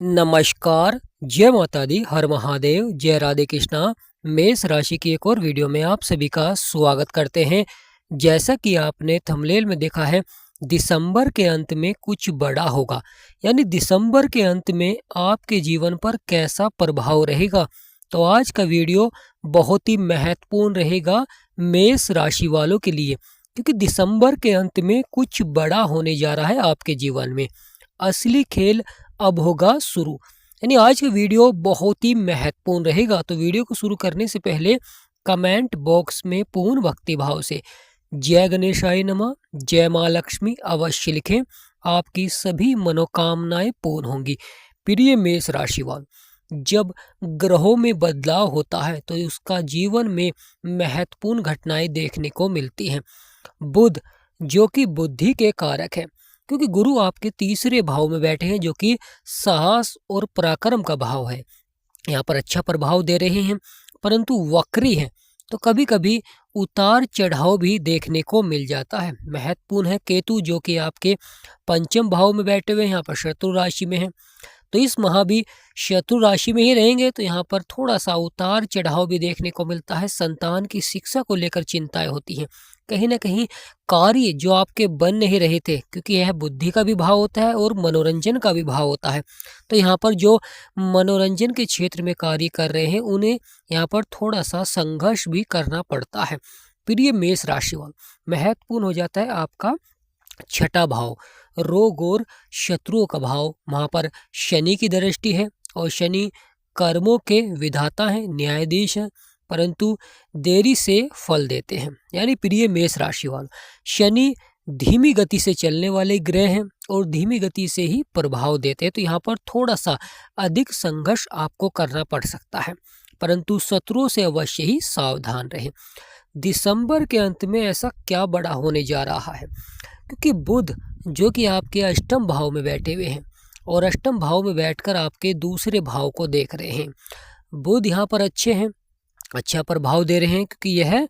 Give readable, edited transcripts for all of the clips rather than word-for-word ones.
नमस्कार, जय माता दी, हर महादेव, जय राधे कृष्णा। मेष राशि की एक और वीडियो में आप सभी का स्वागत करते हैं। जैसा कि आपने थंबनेल में देखा है, दिसंबर के अंत में कुछ बड़ा होगा। यानी दिसंबर के अंत में आपके जीवन पर कैसा प्रभाव रहेगा। तो आज का वीडियो बहुत ही महत्वपूर्ण रहेगा मेष राशि वालों के लिए, क्योंकि दिसंबर के अंत में कुछ बड़ा होने जा रहा है आपके जीवन में। असली खेल अब होगा शुरू। यानी आज का वीडियो बहुत ही महत्वपूर्ण रहेगा। तो वीडियो को शुरू करने से पहले कमेंट बॉक्स में पूर्ण भक्ति भाव से जय गणेशाय नमः, जय माँ लक्ष्मी अवश्य लिखें। आपकी सभी मनोकामनाएं पूर्ण होंगी। प्रिय मेष राशि वालों, जब ग्रहों में बदलाव होता है तो उसका जीवन में महत्वपूर्ण घटनाएं देखने को मिलती हैं। बुध जो कि बुद्धि के कारक है, क्योंकि गुरु आपके तीसरे भाव में बैठे हैं जो कि साहस और पराक्रम का भाव है। यहाँ पर अच्छा प्रभाव दे रहे हैं, परंतु वक्री हैं, तो कभी कभी उतार चढ़ाव भी देखने को मिल जाता है। महत्वपूर्ण है केतु जो कि आपके पंचम भाव में बैठे हुए हैं, यहाँ पर शत्रु राशि में है। तो इस माह भी शत्रु राशि में ही रहेंगे, तो यहाँ पर थोड़ा सा उतार चढ़ाव भी देखने को मिलता है। संतान की शिक्षा को लेकर चिंताएं होती हैं। कहीं ना कहीं कार्य जो आपके बन नहीं रहे थे, क्योंकि यह बुद्धि का भी भाव होता है और मनोरंजन का भी भाव होता है। तो यहाँ पर जो मनोरंजन के क्षेत्र में कार्य कर रहे हैं, उन्हें यहाँ पर थोड़ा सा संघर्ष भी करना पड़ता है। प्रिय मेष राशि वालों, महत्वपूर्ण हो जाता है आपका छठा भाव, रोग और शत्रुओं का भाव। वहां पर शनि की दृष्टि है और शनि कर्मों के विधाता हैं, न्यायाधीश हैं, परंतु देरी से फल देते हैं। यानी प्रिय मेष राशि वालों, शनि धीमी गति से चलने वाले ग्रह हैं और धीमी गति से ही प्रभाव देते हैं। तो यहाँ पर थोड़ा सा अधिक संघर्ष आपको करना पड़ सकता है, परंतु शत्रुओं से अवश्य ही सावधान रहें। दिसंबर के अंत में ऐसा क्या बड़ा होने जा रहा है, क्योंकि बुध जो कि आपके अष्टम भाव में बैठे हुए हैं और अष्टम भाव में बैठकर आपके दूसरे भाव को देख रहे हैं। बुध यहाँ पर अच्छे हैं, अच्छा प्रभाव दे रहे हैं, क्योंकि यह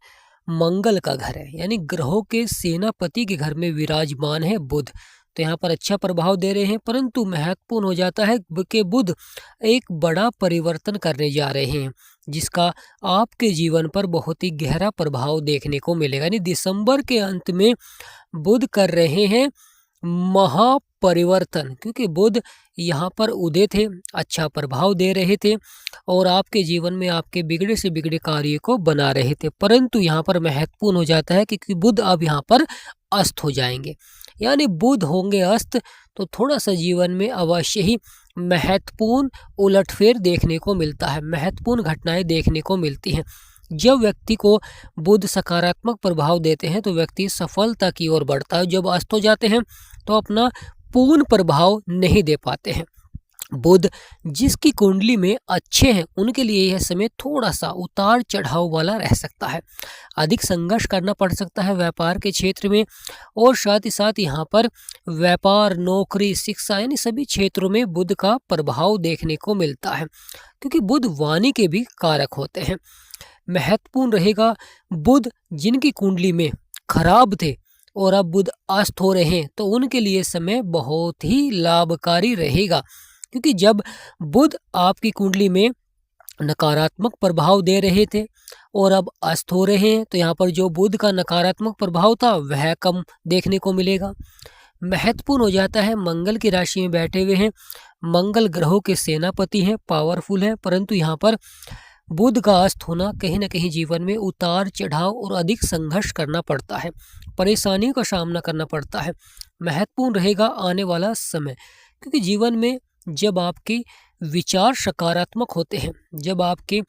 मंगल का घर है। यानी ग्रहों के सेनापति के घर में विराजमान है बुध, तो यहाँ पर अच्छा प्रभाव दे रहे हैं। परंतु महत्वपूर्ण हो जाता है कि बुध एक बड़ा परिवर्तन करने जा रहे हैं, जिसका आपके जीवन पर बहुत ही गहरा प्रभाव देखने को मिलेगा। यानी दिसंबर के अंत में बुध कर रहे हैं महापरिवर्तन, क्योंकि बुध यहाँ पर उदय थे, अच्छा प्रभाव दे रहे थे और आपके जीवन में आपके बिगड़े से बिगड़े कार्य को बना रहे थे। परंतु यहाँ पर महत्वपूर्ण हो जाता है क्योंकि बुध अब यहाँ पर अस्त हो जाएंगे। यानी बुध होंगे अस्त, तो थोड़ा सा जीवन में अवश्य ही महत्वपूर्ण उलटफेर देखने को मिलता है, महत्वपूर्ण घटनाएं देखने को मिलती हैं। जब व्यक्ति को बुध सकारात्मक प्रभाव देते हैं तो व्यक्ति सफलता की ओर बढ़ता है। जब अस्त हो जाते हैं तो अपना पूर्ण प्रभाव नहीं दे पाते हैं। बुध जिसकी कुंडली में अच्छे हैं, उनके लिए यह समय थोड़ा सा उतार चढ़ाव वाला रह सकता है। अधिक संघर्ष करना पड़ सकता है व्यापार के क्षेत्र में, और साथ ही साथ यहाँ पर व्यापार, नौकरी, शिक्षा यानी सभी क्षेत्रों में बुध का प्रभाव देखने को मिलता है, क्योंकि बुध वाणी के भी कारक होते हैं। महत्वपूर्ण रहेगा बुध जिनकी कुंडली में खराब थे और अब बुध अस्त हो रहे हैं, तो उनके लिए समय बहुत ही लाभकारी रहेगा, क्योंकि जब बुध आपकी कुंडली में नकारात्मक प्रभाव दे रहे थे और अब अस्त हो रहे हैं, तो यहाँ पर जो बुध का नकारात्मक प्रभाव था वह कम देखने को मिलेगा। महत्वपूर्ण हो जाता है मंगल की राशि में बैठे हुए हैं, मंगल ग्रहों के सेनापति हैं, पावरफुल हैं, परंतु यहाँ पर बुध का अस्त होना कहीं ना कहीं जीवन में उतार चढ़ाव और अधिक संघर्ष करना पड़ता है, परेशानियों का सामना करना पड़ता है। महत्वपूर्ण रहेगा आने वाला समय, क्योंकि जीवन में जब आपके विचार सकारात्मक होते हैं, जब आपके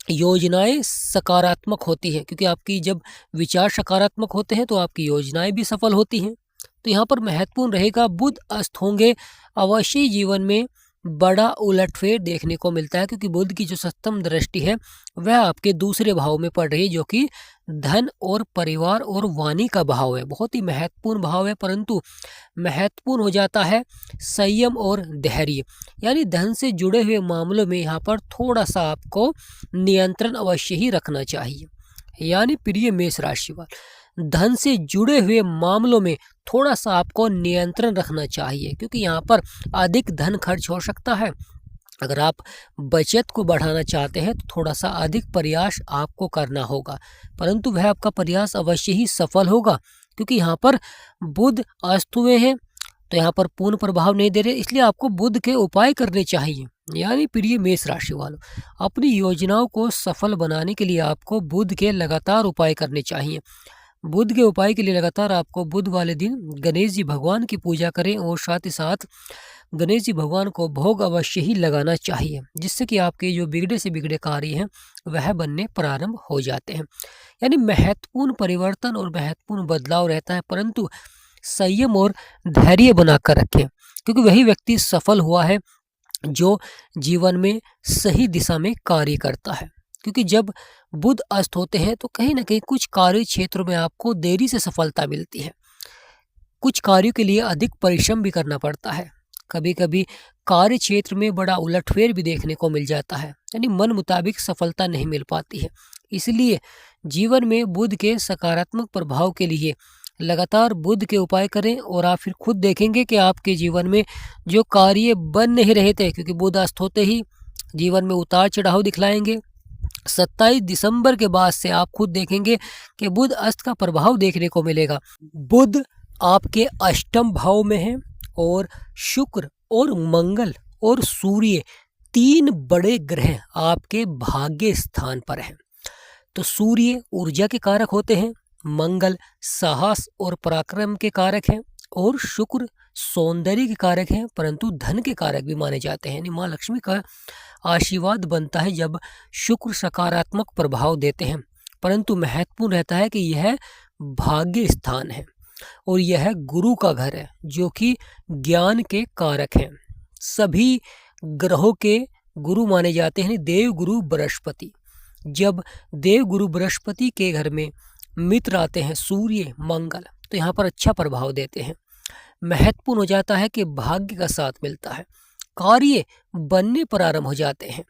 योजनाएं सकारात्मक होती हैं, क्योंकि आपकी जब विचार सकारात्मक होते हैं तो आपकी योजनाएं भी सफल होती हैं। तो यहाँ पर महत्वपूर्ण रहेगा बुध अस्त होंगे, अवश्य ही जीवन में बड़ा उलटफेर देखने को मिलता है, क्योंकि बुध की जो सप्तम दृष्टि है वह आपके दूसरे भाव में पड़ रही है, जो कि धन और परिवार और वाणी का भाव है। बहुत ही महत्वपूर्ण भाव है, परंतु महत्वपूर्ण हो जाता है संयम और धैर्य। यानी धन से जुड़े हुए मामलों में यहाँ पर थोड़ा सा आपको नियंत्रण अवश्य ही रखना चाहिए। यानी प्रिय मेष राशि वाले, धन से जुड़े हुए मामलों में थोड़ा सा आपको नियंत्रण रखना चाहिए, क्योंकि यहाँ पर अधिक धन खर्च हो सकता है। अगर आप बचत को बढ़ाना चाहते हैं तो थोड़ा सा अधिक प्रयास आपको करना होगा, परंतु वह आपका प्रयास अवश्य ही सफल होगा, क्योंकि यहाँ पर बुध अस्त हुए हैं तो यहाँ पर पूर्ण प्रभाव नहीं दे रहे, इसलिए आपको बुध के उपाय करने चाहिए। यानी प्रिय मेष राशि वालों, अपनी योजनाओं को सफल बनाने के लिए आपको बुध के लगातार उपाय करने चाहिए। बुध के उपाय के लिए लगातार आपको बुध वाले दिन गणेश जी भगवान की पूजा करें और साथ ही साथ गणेश जी भगवान को भोग अवश्य ही लगाना चाहिए, जिससे कि आपके जो बिगड़े से बिगड़े कार्य हैं वह बनने प्रारंभ हो जाते हैं। यानी महत्वपूर्ण परिवर्तन और महत्वपूर्ण बदलाव रहता है, परंतु संयम और धैर्य बनाकर रखें, क्योंकि वही व्यक्ति सफल हुआ है जो जीवन में सही दिशा में कार्य करता है। क्योंकि जब बुध अस्त होते हैं तो कहीं ना कहीं कुछ कार्य क्षेत्रों में आपको देरी से सफलता मिलती है, कुछ कार्यों के लिए अधिक परिश्रम भी करना पड़ता है, कभी कभी कार्य क्षेत्र में बड़ा उलटफेर भी देखने को मिल जाता है, यानी मन मुताबिक सफलता नहीं मिल पाती है। इसलिए जीवन में बुध के सकारात्मक प्रभाव के लिए लगातार बुध के उपाय करें और आप फिर खुद देखेंगे कि आपके जीवन में जो कार्य बन नहीं रहे थे, क्योंकि बुध अस्त होते ही जीवन में उतार चढ़ाव दिखलाएंगे। 27 दिसंबर के बाद से आप खुद देखेंगे कि बुध अस्त का प्रभाव देखने को मिलेगा। बुध आपके अष्टम भाव में है और शुक्र और मंगल और सूर्य 3 बड़े ग्रह आपके भाग्य स्थान पर हैं। तो सूर्य ऊर्जा के कारक होते हैं, मंगल साहस और पराक्रम के कारक हैं और शुक्र सौंदर्य के कारक हैं, परंतु धन के कारक भी माने जाते हैं। यानी माँ लक्ष्मी का आशीर्वाद बनता है जब शुक्र सकारात्मक प्रभाव देते हैं, परंतु महत्वपूर्ण रहता है कि यह भाग्य स्थान है और यह गुरु का घर है जो कि ज्ञान के कारक हैं। सभी ग्रहों के गुरु माने जाते हैं देव गुरु बृहस्पति। जब देव गुरु बृहस्पति के घर में मित्र आते हैं सूर्य मंगल, तो यहाँ पर अच्छा प्रभाव देते हैं। महत्वपूर्ण हो जाता है कि भाग्य का साथ मिलता है, कार्य बनने प्रारंभ हो जाते हैं,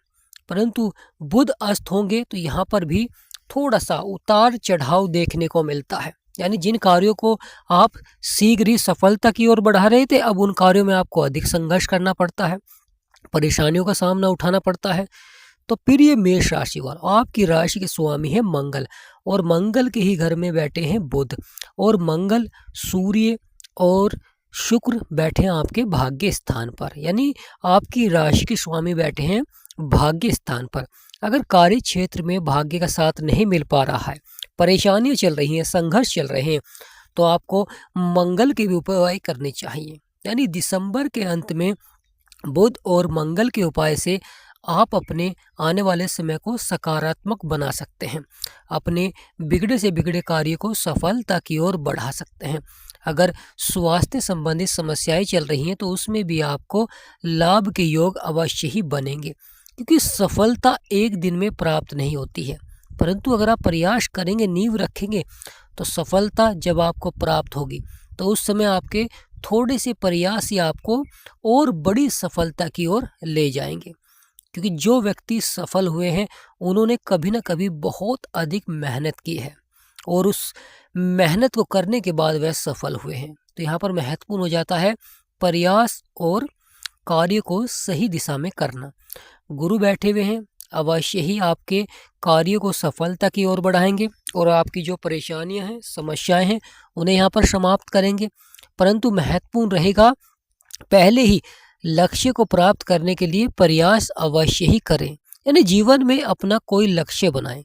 परंतु बुध अस्त होंगे तो यहाँ पर भी थोड़ा सा उतार चढ़ाव देखने को मिलता है। यानी जिन कार्यों को आप शीघ्र ही सफलता की ओर बढ़ा रहे थे, अब उन कार्यों में आपको अधिक संघर्ष करना पड़ता है, परेशानियों का सामना उठाना पड़ता है। तो प्रिय मेष राशि वालों, आपकी राशि के स्वामी है मंगल और मंगल के ही घर में बैठे हैं बुध, और मंगल सूर्य और शुक्र बैठे हैं आपके भाग्य स्थान पर। यानी आपकी राशि के स्वामी बैठे हैं भाग्य स्थान पर। अगर कार्य क्षेत्र में भाग्य का साथ नहीं मिल पा रहा है, परेशानियां चल रही हैं, संघर्ष चल रहे हैं, तो आपको मंगल के भी उपाय करने चाहिए। यानी दिसंबर के अंत में बुध और मंगल के उपाय से आप अपने आने वाले समय को सकारात्मक बना सकते हैं, अपने बिगड़े से बिगड़े कार्य को सफलता की ओर बढ़ा सकते हैं। अगर स्वास्थ्य संबंधित समस्याएं चल रही हैं तो उसमें भी आपको लाभ के योग अवश्य ही बनेंगे, क्योंकि सफलता एक दिन में प्राप्त नहीं होती है, परंतु अगर आप प्रयास करेंगे, नींव रखेंगे, तो सफलता जब आपको प्राप्त होगी तो उस समय आपके थोड़े से प्रयास ही आपको और बड़ी सफलता की ओर ले जाएंगे। क्योंकि जो व्यक्ति सफल हुए हैं उन्होंने कभी ना कभी बहुत अधिक मेहनत की है और उस मेहनत को करने के बाद वह सफल हुए हैं। तो यहाँ पर महत्वपूर्ण हो जाता है प्रयास और कार्य को सही दिशा में करना। गुरु बैठे हुए हैं, अवश्य ही आपके कार्य को सफलता की ओर बढ़ाएंगे और आपकी जो परेशानियां हैं, समस्याएं हैं, उन्हें यहाँ पर समाप्त करेंगे। परंतु महत्वपूर्ण रहेगा पहले ही लक्ष्य को प्राप्त करने के लिए प्रयास अवश्य ही करें। यानी जीवन में अपना कोई लक्ष्य बनाएं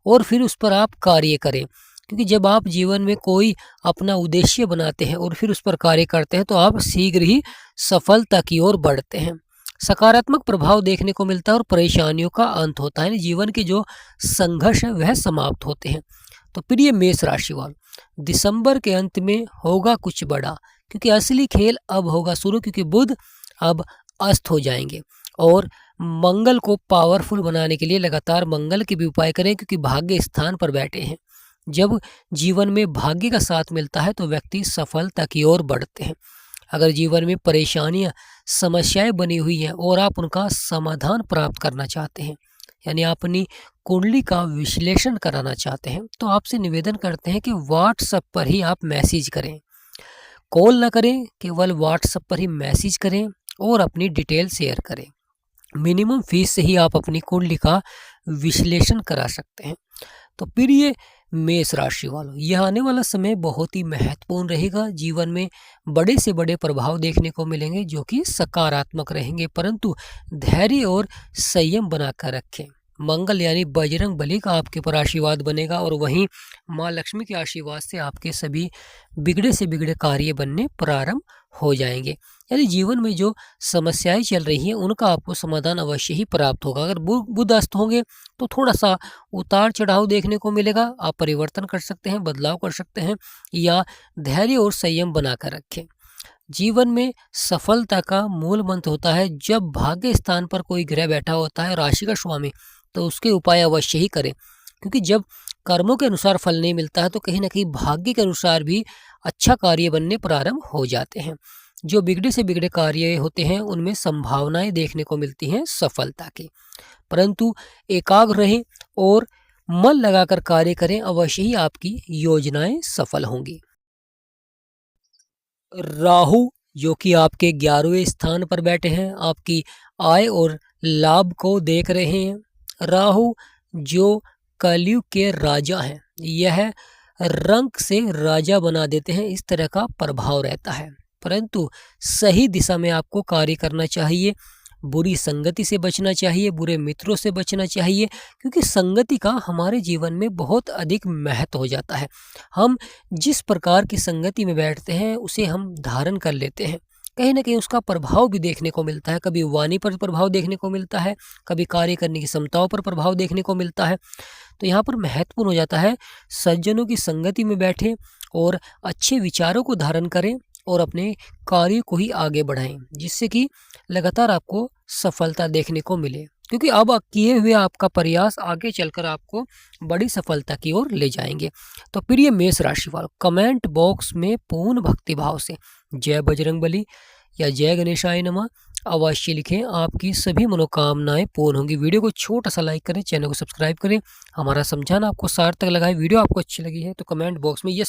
और फिर उस पर आप कार्य करें, क्योंकि जब आप जीवन में कोई अपना उद्देश्य बनाते हैं और फिर उस पर कार्य करते हैं तो आप शीघ्र ही सफलता की ओर बढ़ते हैं, सकारात्मक प्रभाव देखने को मिलता है और परेशानियों का अंत होता है। जीवन के जो संघर्ष है वह समाप्त होते हैं। तो प्रिय मेष राशि वालों, दिसंबर के अंत में होगा कुछ बड़ा, क्योंकि असली खेल अब होगा शुरू, क्योंकि बुध अब अस्त हो जाएंगे और मंगल को पावरफुल बनाने के लिए लगातार मंगल के भी उपाय करें, क्योंकि भाग्य स्थान पर बैठे हैं। जब जीवन में भाग्य का साथ मिलता है तो व्यक्ति सफलता की ओर बढ़ते हैं। अगर जीवन में परेशानियां, समस्याएं बनी हुई हैं और आप उनका समाधान प्राप्त करना चाहते हैं, यानी अपनी कुंडली का विश्लेषण कराना चाहते हैं तो आपसे निवेदन करते हैं कि व्हाट्सएप पर ही आप मैसेज करें, कॉल ना करें, केवल व्हाट्सएप पर ही मैसेज करें और अपनी डिटेल शेयर करें। मिनिमम फीस से ही आप अपनी कुंडली का विश्लेषण करा सकते हैं। तो फिर ये मेष राशि वालों, यह आने वाला समय बहुत ही महत्वपूर्ण रहेगा। जीवन में बड़े से बड़े प्रभाव देखने को मिलेंगे जो कि सकारात्मक रहेंगे, परंतु धैर्य और संयम बनाकर रखें। मंगल यानी बजरंग बली का आपके ऊपर आशीर्वाद बनेगा और वहीं माँ लक्ष्मी के आशीर्वाद से आपके सभी बिगड़े से बिगड़े कार्य बनने प्रारंभ हो जाएंगे। यानी जीवन में जो समस्याएं चल रही हैं उनका आपको समाधान अवश्य ही प्राप्त होगा। अगर बुध अस्त होंगे तो थोड़ा सा उतार चढ़ाव देखने को मिलेगा। आप परिवर्तन कर सकते हैं, बदलाव कर सकते हैं या धैर्य और संयम बनाकर रखें। जीवन में सफलता का मूल मंत्र होता है जब भाग्य स्थान पर कोई ग्रह बैठा होता है राशि का स्वामी, तो उसके उपाय अवश्य ही करें, क्योंकि जब कर्मों के अनुसार फल नहीं मिलता है तो कहीं ना कहीं भाग्य के अनुसार भी अच्छा कार्य बनने प्रारंभ हो जाते हैं। जो बिगड़े से बिगड़े कार्य होते हैं उनमें संभावनाएं देखने को मिलती हैं सफलता की, परंतु एकाग्र रहें और मन लगाकर कार्य करें, अवश्य ही आपकी योजनाएं सफल होंगी। राहु जो कि आपके 11वें स्थान पर बैठे हैं, आपकी आय और लाभ को देख रहे हैं। राहु जो कलयुग के राजा हैं, यह रंक से राजा बना देते हैं, इस तरह का प्रभाव रहता है, परंतु सही दिशा में आपको कार्य करना चाहिए। बुरी संगति से बचना चाहिए, बुरे मित्रों से बचना चाहिए, क्योंकि संगति का हमारे जीवन में बहुत अधिक महत्व हो जाता है। हम जिस प्रकार की संगति में बैठते हैं उसे हम धारण कर लेते हैं, कहीं ना कहीं उसका प्रभाव भी देखने को मिलता है। कभी वाणी पर प्रभाव देखने को मिलता है, कभी कार्य करने की क्षमताओं पर प्रभाव देखने को मिलता है। तो यहाँ पर महत्वपूर्ण हो जाता है सज्जनों की संगति में बैठें और अच्छे विचारों को धारण करें और अपने कार्य को ही आगे बढ़ाएं, जिससे कि लगातार आपको सफलता देखने को मिले, क्योंकि अब किए हुए आपका प्रयास आगे चलकर आपको बड़ी सफलता की ओर ले जाएंगे। तो प्रिय मेष राशि वालों, कमेंट बॉक्स में पूर्ण भक्ति भाव से जय बजरंगबली या जय गणेशाय नमः अवश्य लिखें। आपकी सभी मनोकामनाएं पूर्ण होंगी। वीडियो को छोटा सा लाइक करें, चैनल को सब्सक्राइब करें। हमारा समझाना आपको सार्थक लगा है, वीडियो आपको अच्छी लगी है तो कमेंट बॉक्स में यस